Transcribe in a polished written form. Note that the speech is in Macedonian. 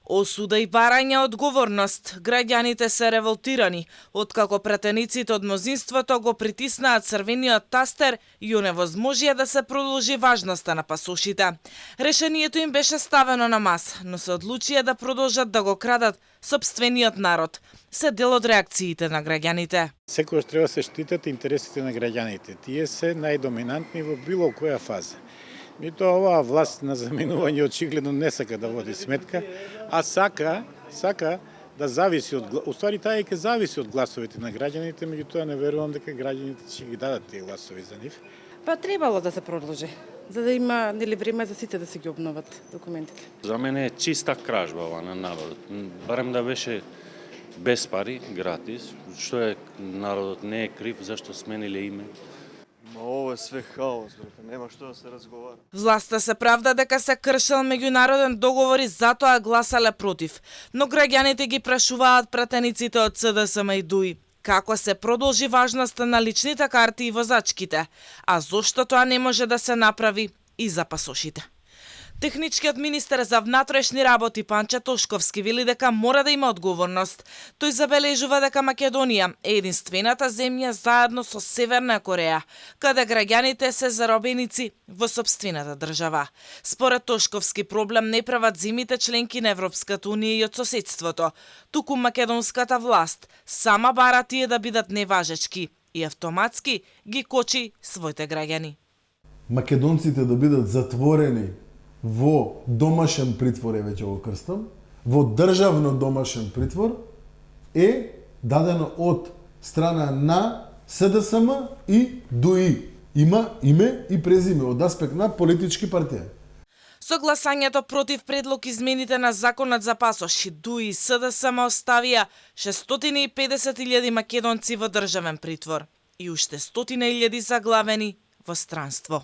Осуда и барање одговорност. Граѓаните се револтирани, откако пратениците од мнозинството го притиснаат црвениот тастер и оневозможија да се продолжи важноста на пасошите. Решението им беше ставено на мас, но се одлучија да продолжат да го крадат сопствениот народ. Се дел од реакциите на граѓаните. Секогаш треба се штитат интересите на граѓаните. Тие се најдоминантни во било која фаза. Нито оваа власт на заменување очигледно не сака да води сметка, а сака да зависи од уствари таа ќе зависи од гласовите на граѓаните, меѓутоа не верувам дека граѓаните ќе ги дадат тие гласови за нив. Па требало да се продолжи, за да има време за сите да се ги обноват документите. За мене е чиста кражба ова на народот. Барем да беше без пари, гратис, што е народот не е крив зашто смениле име. Ово е све хаос, брате, нема што да се разговара. Власта се правда дека се кршел меѓународен договор и затоа гласале против, но граѓаните ги прашуваат пратениците од СДСМ и ДУИ како се продолжи важноста на личните карти и возачките, а зошто тоа не може да се направи и за пасошите. Техничкиот министер за внатрешни работи Панче Тошковски вели дека мора да има одговорност. Тој забележува дека Македонија е единствената земја заедно со Северна Кореја, каде граѓаните се заробеници во сопствената држава. Според Тошковски проблем не прават земјите членки на Европската унија и од соседството, туку македонската власт сама бара тие да бидат неважечки и автоматски ги кочи своите граѓани. Македонците да бидат затворени во домашен притвор, веќе го крстам, во државно домашен притвор е дадено од страна на СДСМ и ДУИ. Има име и презиме од аспект на политички партија. Со гласањето против предлог измените на законот за пасоши, ДУИ и СДСМ оставија 650.000 македонци во државен притвор и уште 100.000 заглавени во странство.